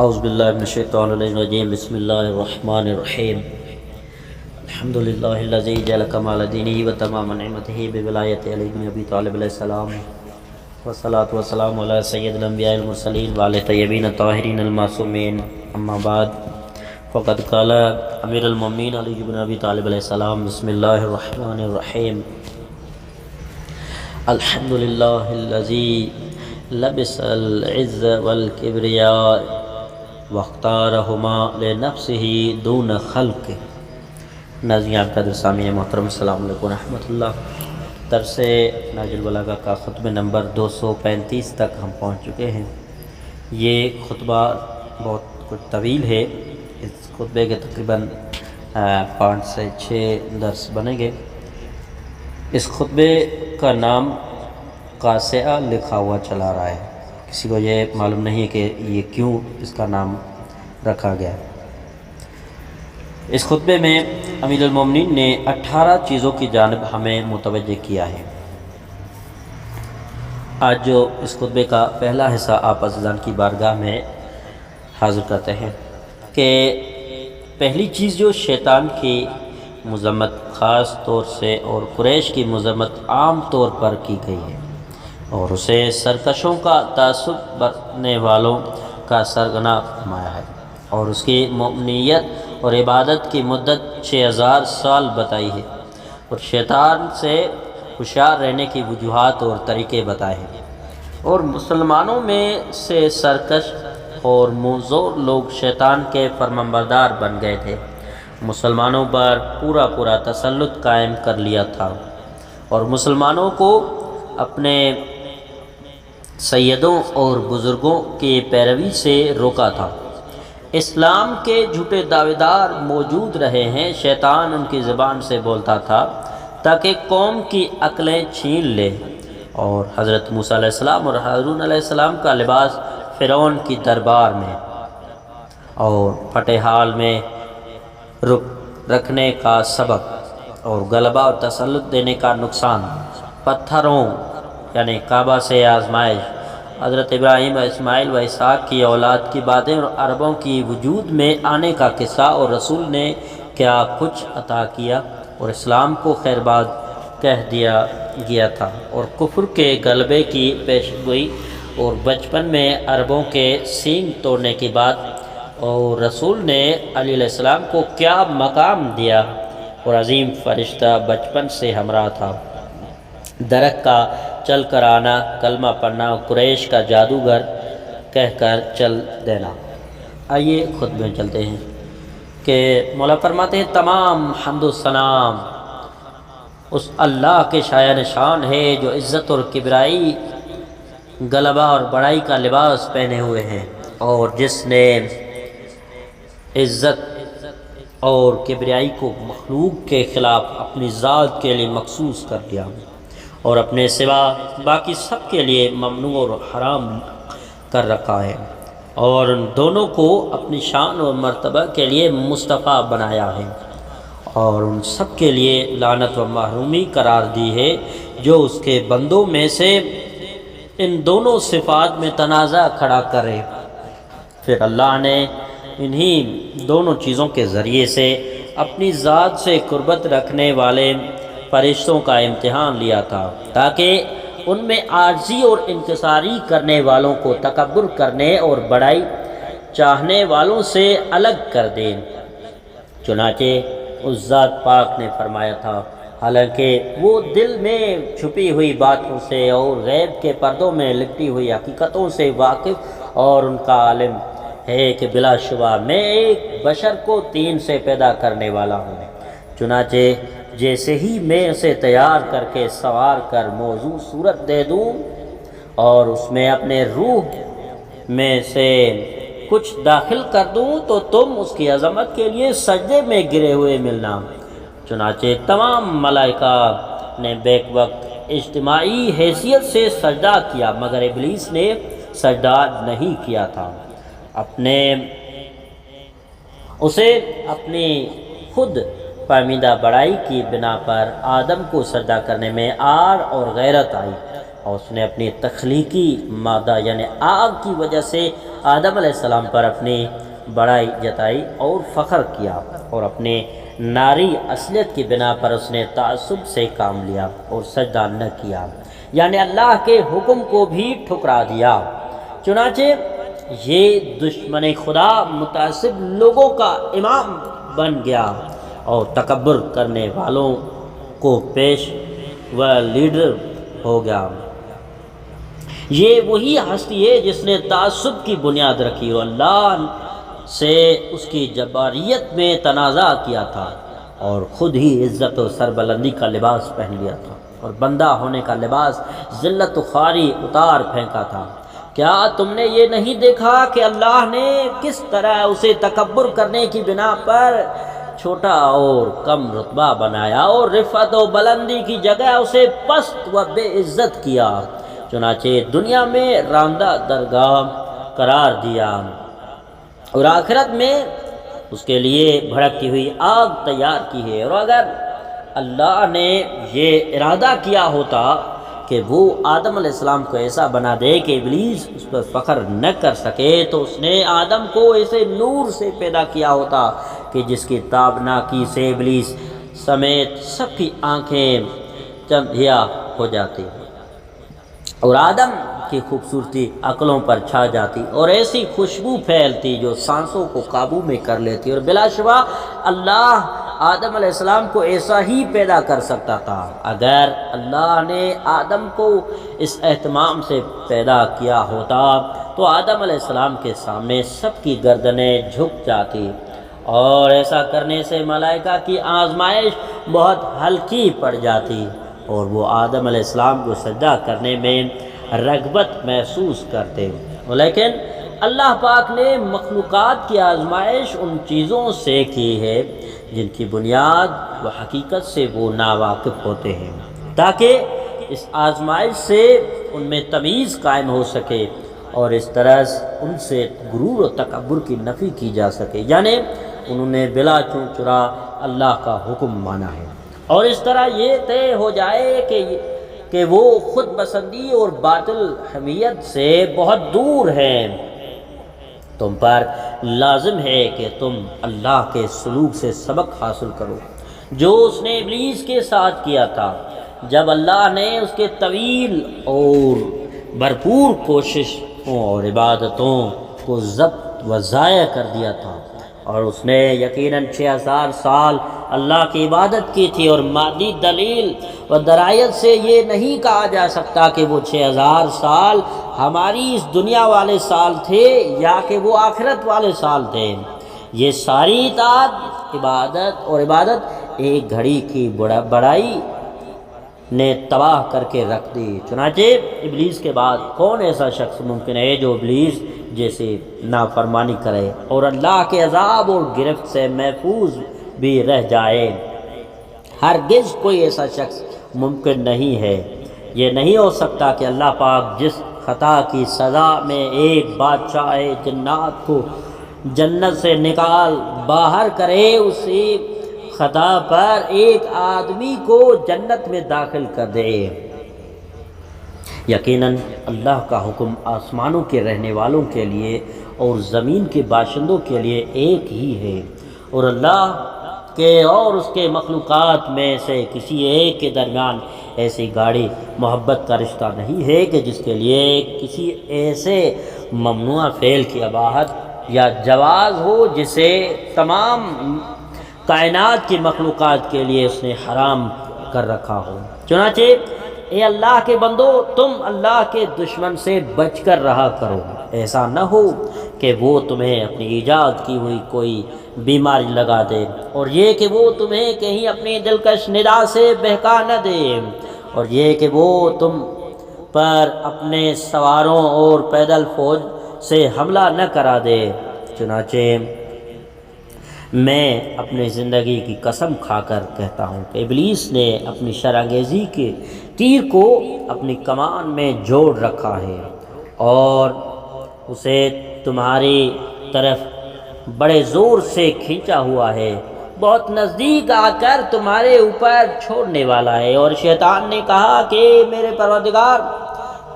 اعوذ باللہ من الشیطان الرجیم بسم اللہ الرحمن الرحیم الحمد للہ الذی جعل کمال دینہ و تمام نعمتہ بولایت علی بن ابی طالب علیہ السلام والصلاة والسلام علی سید الانبیاء المرسلین وعلی طیبین الطاہرین المعصومین اما بعد فقد قال امیر المؤمنین علی بن ابی طالب علیہ السلام بسم اللہ الرحمن الرحیم الحمد للہ الذی لبس العز والکبریاء واختارہما لنفسہ دون خلق۔ ناظرین قدر سامعین محترم السلام علیکم ورحمۃ اللہ۔ درس نہج البلاغہ کا خطبہ نمبر 235 تک ہم پہنچ چکے ہیں۔ یہ خطبہ بہت کچھ طویل ہے، اس خطبے کے تقریباً 5 سے 6 درس بنیں گے۔ اس خطبے کا نام قاصعہ لکھا ہوا چلا رہا ہے، کسی کو یہ معلوم نہیں کہ یہ کیوں اس کا نام رکھا گیا۔ اس خطبے میں امیر المومنین نے 18 چیزوں کی جانب ہمیں متوجہ کیا ہے۔ آج جو اس خطبے کا پہلا حصہ آپ عزیزان کی بارگاہ میں حاضر کرتے ہیں کہ پہلی چیز جو شیطان کی مذمت خاص طور سے اور قریش کی مذمت عام طور پر کی گئی ہے، اور اسے سرکشوں کا تعصب برتنے والوں کا سرغنہ فرمایا ہے، اور اس کی مومنیت اور عبادت کی مدت 6000 سال بتائی ہے، اور شیطان سے ہوشیار رہنے کی وجوہات اور طریقے بتائے ہیں، اور مسلمانوں میں سے سرکش اور منظور لوگ شیطان کے فرمانبردار بن گئے تھے، مسلمانوں پر پورا تسلط قائم کر لیا تھا، اور مسلمانوں کو اپنے سیدوں اور بزرگوں کی پیروی سے روکا تھا۔ اسلام کے جھوٹے دعوے دار موجود رہے ہیں، شیطان ان کی زبان سے بولتا تھا تاکہ قوم کی عقلیں چھین لے، اور حضرت موسیٰ علیہ السلام اور ہارون علیہ السلام کا لباس فرعون کی دربار میں اور فتح حال میں رکھنے کا سبق اور غلبہ اور تسلط دینے کا نقصان، پتھروں یعنی کعبہ سے آزمائش، حضرت ابراہیم و اسماعیل و اسحاق کی اولاد کی باتیں اور عربوں کی وجود میں آنے کا قصہ، اور رسول نے کیا کچھ عطا کیا اور اسلام کو خیر باد کہہ دیا گیا تھا، اور کفر کے غلبے کی پیشگوئی، اور بچپن میں عربوں کے سینگ توڑنے کی بات، اور رسول نے علی علیہ السلام کو کیا مقام دیا، اور عظیم فرشتہ بچپن سے ہمراہ تھا، درخت کا چل کر آنا، کلمہ پڑھنا، قریش کا جادوگر کہہ کر چل دینا۔ آئیے خود میں چلتے ہیں کہ مولا فرماتے ہیں تمام حمد و ثنا اس اللہ کے شایان شان ہے جو عزت اور کبریائی، غلبہ اور بڑائی کا لباس پہنے ہوئے ہیں، اور جس نے عزت اور کبریائی کو مخلوق کے خلاف اپنی ذات کے لیے مخصوص کر دیا، اور اپنے سوا باقی سب کے لیے ممنوع اور حرام کر رکھا ہے، اور ان دونوں کو اپنی شان اور مرتبہ کے لیے مصطفیٰ بنایا ہے، اور ان سب کے لیے لعنت و محرومی قرار دی ہے جو اس کے بندوں میں سے ان دونوں صفات میں تنازع کھڑا کرے۔ پھر اللہ نے انہی دونوں چیزوں کے ذریعے سے اپنی ذات سے قربت رکھنے والے فرشتوں کا امتحان لیا تھا، تاکہ ان میں عاجزی اور انکساری کرنے والوں کو تکبر کرنے اور بڑائی چاہنے والوں سے الگ کر دیں۔ چنانچہ اس ذات پاک نے فرمایا تھا، حالانکہ وہ دل میں چھپی ہوئی باتوں سے اور غیب کے پردوں میں لپٹی ہوئی حقیقتوں سے واقف اور ان کا عالم ہے کہ بلا شبہ میں ایک بشر کو 3 سے پیدا کرنے والا ہوں، چنانچہ جیسے ہی میں اسے تیار کر کے سوار کر موضوع صورت دے دوں اور اس میں اپنے روح میں سے کچھ داخل کر دوں تو تم اس کی عظمت کے لیے سجدے میں گرے ہوئے ملنا۔ چنانچہ تمام ملائکہ نے بیک وقت اجتماعی حیثیت سے سجدہ کیا، مگر ابلیس نے سجدہ نہیں کیا تھا، اسے اپنی خود فہمیدہ بڑائی کی بنا پر آدم کو سجدہ کرنے میں آر اور غیرت آئی، اور اس نے اپنی تخلیقی مادہ یعنی آگ کی وجہ سے آدم علیہ السلام پر اپنی بڑائی جتائی اور فخر کیا، اور اپنے ناری اصلیت کی بنا پر اس نے تعصب سے کام لیا اور سجدہ نہ کیا، یعنی اللہ کے حکم کو بھی ٹھکرا دیا۔ چنانچہ یہ دشمن خدا متعصب لوگوں کا امام بن گیا اور تکبر کرنے والوں کو پیش و لیڈر ہو گیا۔ یہ وہی ہستی ہے جس نے تعصب کی بنیاد رکھی اور اللہ سے اس کی جباریت میں تنازع کیا تھا، اور خود ہی عزت و سربلندی کا لباس پہن لیا تھا، اور بندہ ہونے کا لباس ذلت و خواری اتار پھینکا تھا۔ کیا تم نے یہ نہیں دیکھا کہ اللہ نے کس طرح اسے تکبر کرنے کی بنا پر چھوٹا اور کم رتبہ بنایا، اور رفعت و بلندی کی جگہ اسے پست و بے عزت کیا، چنانچہ دنیا میں راندہ درگاہ قرار دیا اور آخرت میں اس کے لیے بھڑکتی ہوئی آگ تیار کی ہے۔ اور اگر اللہ نے یہ ارادہ کیا ہوتا کہ وہ آدم علیہ السلام کو ایسا بنا دے کہ ابلیس اس پر فخر نہ کر سکے، تو اس نے آدم کو ایسے نور سے پیدا کیا ہوتا کہ جس کی تابناکی سے ابلیس سمیت سب کی آنکھیں چندھیا ہو جاتی اور آدم کی خوبصورتی عقلوں پر چھا جاتی اور ایسی خوشبو پھیلتی جو سانسوں کو قابو میں کر لیتی، اور بلا شبہ اللہ آدم علیہ السلام کو ایسا ہی پیدا کر سکتا تھا۔ اگر اللہ نے آدم کو اس اہتمام سے پیدا کیا ہوتا تو آدم علیہ السلام کے سامنے سب کی گردنیں جھک جاتی، اور ایسا کرنے سے ملائکہ کی آزمائش بہت ہلکی پڑ جاتی اور وہ آدم علیہ السلام کو سجدہ کرنے میں رغبت محسوس کرتے۔ لیکن اللہ پاک نے مخلوقات کی آزمائش ان چیزوں سے کی ہے جن کی بنیاد و حقیقت سے وہ ناواقف ہوتے ہیں، تاکہ اس آزمائش سے ان میں تمیز قائم ہو سکے اور اس طرح ان سے غرور و تکبر کی نفی کی جا سکے، یعنی انہوں نے بلا چون چرا اللہ کا حکم مانا ہے، اور اس طرح یہ طے ہو جائے کہ وہ خود پسندی اور باطل حمیت سے بہت دور ہیں۔ تم پر لازم ہے کہ تم اللہ کے سلوک سے سبق حاصل کرو جو اس نے ابلیس کے ساتھ کیا تھا جب اللہ نے اس کے طویل اور بھرپور کوششوں اور عبادتوں کو ضبط و ضائع کر دیا تھا، اور اس نے یقیناً 6000 سال اللہ کی عبادت کی تھی، اور مادی دلیل و درایت سے یہ نہیں کہا جا سکتا کہ وہ 6000 سال ہماری اس دنیا والے سال تھے یا کہ وہ آخرت والے سال تھے۔ یہ ساری اطاعت عبادت ایک گھڑی کی بڑائی نے تباہ کر کے رکھ دی۔ چنانچہ ابلیس کے بعد کون ایسا شخص ممکن ہے جو ابلیس جیسے نافرمانی کرے اور اللہ کے عذاب اور گرفت سے محفوظ بھی رہ جائے؟ ہرگز کوئی ایسا شخص ممکن نہیں ہے۔ یہ نہیں ہو سکتا کہ اللہ پاک جس خطا کی سزا میں ایک بادشاہ جنات کو جنت سے نکال باہر کرے، اسی خطا پر ایک آدمی کو جنت میں داخل کر دے۔ یقیناً اللہ کا حکم آسمانوں کے رہنے والوں کے لیے اور زمین کے باشندوں کے لیے ایک ہی ہے، اور اللہ کے اور اس کے مخلوقات میں سے کسی ایک کے درمیان ایسی گاڑی محبت کا رشتہ نہیں ہے کہ جس کے لیے کسی ایسے ممنوع فعل کی اباحت یا جواز ہو جسے تمام کائنات کی مخلوقات کے لیے اس نے حرام کر رکھا ہو۔ چنانچہ اے اللہ کے بندو، تم اللہ کے دشمن سے بچ کر رہا کرو، ایسا نہ ہو کہ وہ تمہیں اپنی ایجاد کی ہوئی کوئی بیماری لگا دے، اور یہ کہ وہ تمہیں کہیں اپنی دلکش ندا سے بہکا نہ دے، اور یہ کہ وہ تم پر اپنے سواروں اور پیدل فوج سے حملہ نہ کرا دے۔ چنانچہ میں اپنی زندگی کی قسم کھا کر کہتا ہوں کہ ابلیس نے اپنی شرانگیزی کے تیر کو اپنی کمان میں جوڑ رکھا ہے اور اسے تمہاری طرف بڑے زور سے کھینچا ہوا ہے، بہت نزدیک آ کر تمہارے اوپر چھوڑنے والا ہے۔ اور شیطان نے کہا کہ میرے پروردگار،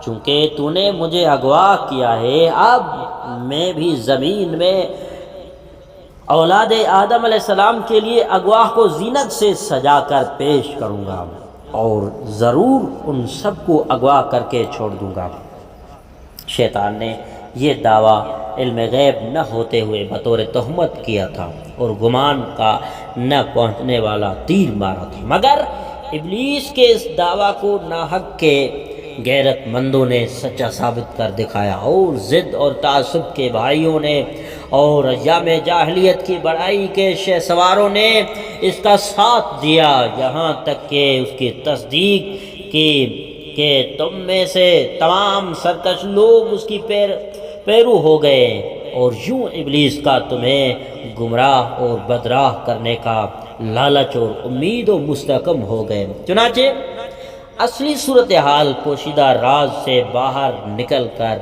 چونکہ تو نے مجھے اغوا کیا ہے، اب میں بھی زمین میں اولاد آدم علیہ السلام کے لیے اغوا کو زینت سے سجا کر پیش کروں گا اور ضرور ان سب کو اغوا کر کے چھوڑ دوں گا۔ شیطان نے یہ دعویٰ علم غیب نہ ہوتے ہوئے بطور تہمت کیا تھا اور گمان کا نہ پہنچنے والا تیر مارا تھا، مگر ابلیس کے اس دعویٰ کو ناحق کے غیرت مندوں نے سچا ثابت کر دکھایا، اور ضد اور تعصب کے بھائیوں نے اور ایام جاہلیت کی بڑائی کے شہ سواروں نے اس کا ساتھ دیا، یہاں تک کہ اس کی تصدیق کی کہ تم میں سے تمام سرکش لوگ اس کی پیرو ہو گئے، اور یوں ابلیس کا تمہیں گمراہ اور بدراہ کرنے کا لالچ اور امید و مستحکم ہو گئے۔ چنانچہ اصلی صورتحال پوشیدہ راز سے باہر نکل کر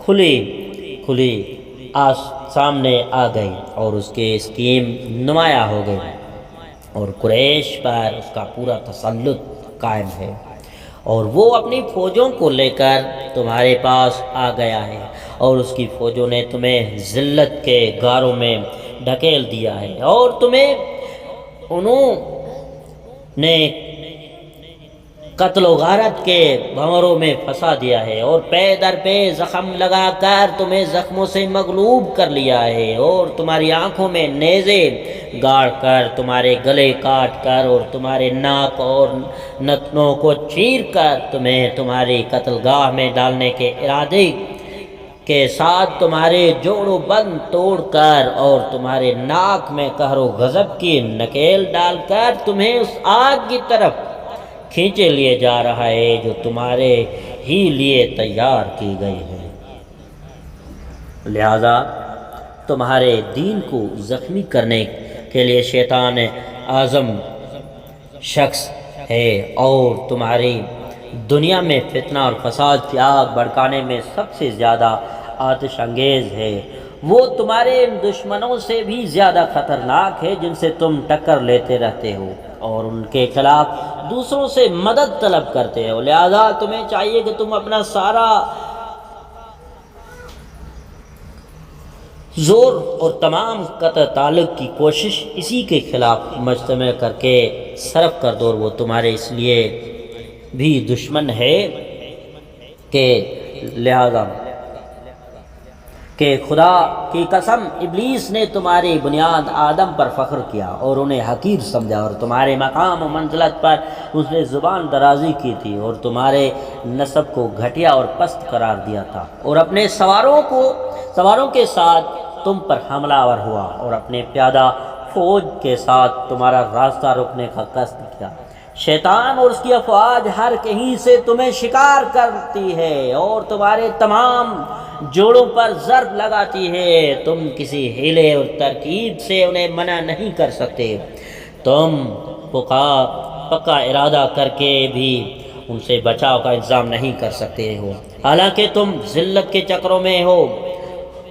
کھلی سامنے آ گئی اور اس کے اسکیم نمایاں ہو گئی، اور قریش پر اس کا پورا تسلط قائم ہے، اور وہ اپنی فوجوں کو لے کر تمہارے پاس آ گیا ہے، اور اس کی فوجوں نے تمہیں ذلت کے غاروں میں ڈھکیل دیا ہے، اور تمہیں انہوں نے قتل و غارت کے بھنوروں میں پھنسا دیا ہے، اور پے در پہ زخم لگا کر تمہیں زخموں سے مغلوب کر لیا ہے، اور تمہاری آنکھوں میں نیزے گاڑ کر، تمہارے گلے کاٹ کر، اور تمہارے ناک اور نتنوں کو چیر کر تمہیں تمہاری قتل گاہ میں ڈالنے کے ارادے کے ساتھ تمہارے جوڑ و بند توڑ کر اور تمہارے ناک میں قہر و غضب کی نکیل ڈال کر تمہیں اس آگ کی طرف کھینچے لیے جا رہا ہے جو تمہارے ہی لیے تیار کی گئی ہے۔ لہذا تمہارے دین کو زخمی کرنے کے لیے شیطان اعظم شخص ہے، اور تمہاری دنیا میں فتنہ اور فساد کی آگ بھڑکانے میں سب سے زیادہ آتش انگیز ہے۔ وہ تمہارے دشمنوں سے بھی زیادہ خطرناک ہے جن سے تم ٹکر لیتے رہتے ہو اور ان کے خلاف دوسروں سے مدد طلب کرتے ہو۔ لہذا تمہیں چاہیے کہ تم اپنا سارا زور اور تمام قطع تعلق کی کوشش اسی کے خلاف مجتمع کر کے صرف کر دو، اور وہ تمہارے اس لیے بھی دشمن ہے کہ لہذا کہ خدا کی قسم ابلیس نے تمہاری بنیاد آدم پر فخر کیا اور انہیں حقیر سمجھا، اور تمہارے مقام و منزلت پر اس نے زبان درازی کی تھی اور تمہارے نسب کو گھٹیا اور پست قرار دیا تھا، اور اپنے سواروں کے ساتھ تم پر حملہ آور ہوا اور اپنے پیادہ فوج کے ساتھ تمہارا راستہ روکنے کا قصد کیا۔ شیطان اور اس کی افواج ہر کہیں سے تمہیں شکار کرتی ہے اور تمہارے تمام جوڑوں پر ضرب لگاتی ہے، تم کسی ہیلے اور ترکیب سے انہیں منع نہیں کر سکتے، تم پکا ارادہ کر کے بھی ان سے بچاؤ کا انتظام نہیں کر سکتے ہو، حالانکہ تم ذلت کے چکروں میں ہو،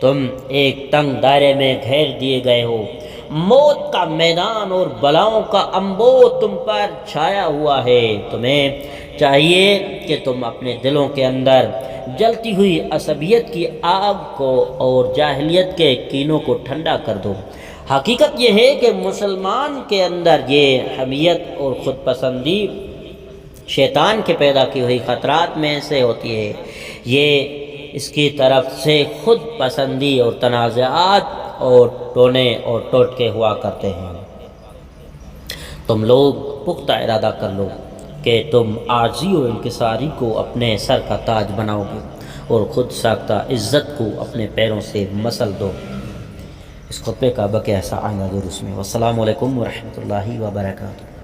تم ایک تنگ دائرے میں گھیر دیے گئے ہو، موت کا میدان اور بلاؤں کا انبو تم پر چھایا ہوا ہے، تمہیں چاہیے کہ تم اپنے دلوں کے اندر جلتی ہوئی عصبیت کی آگ کو اور جاہلیت کے کینوں کو ٹھنڈا کر دو۔ حقیقت یہ ہے کہ مسلمان کے اندر یہ حمیت اور خود پسندی شیطان کے پیدا کی ہوئی خطرات میں سے ہوتی ہے، یہ اس کی طرف سے خود پسندی اور تنازعات اور ٹونے اور ٹوٹکے ہوا کرتے ہیں۔ تم لوگ پختہ ارادہ کر لو کہ تم عاجزی اور انکساری کو اپنے سر کا تاج بناؤ گے اور خود ساختہ عزت کو اپنے پیروں سے مسل دو۔ اس خطبے کا بقیہ حصہ آئندہ دروس میں۔ والسلام علیکم ورحمۃ اللہ وبرکاتہ۔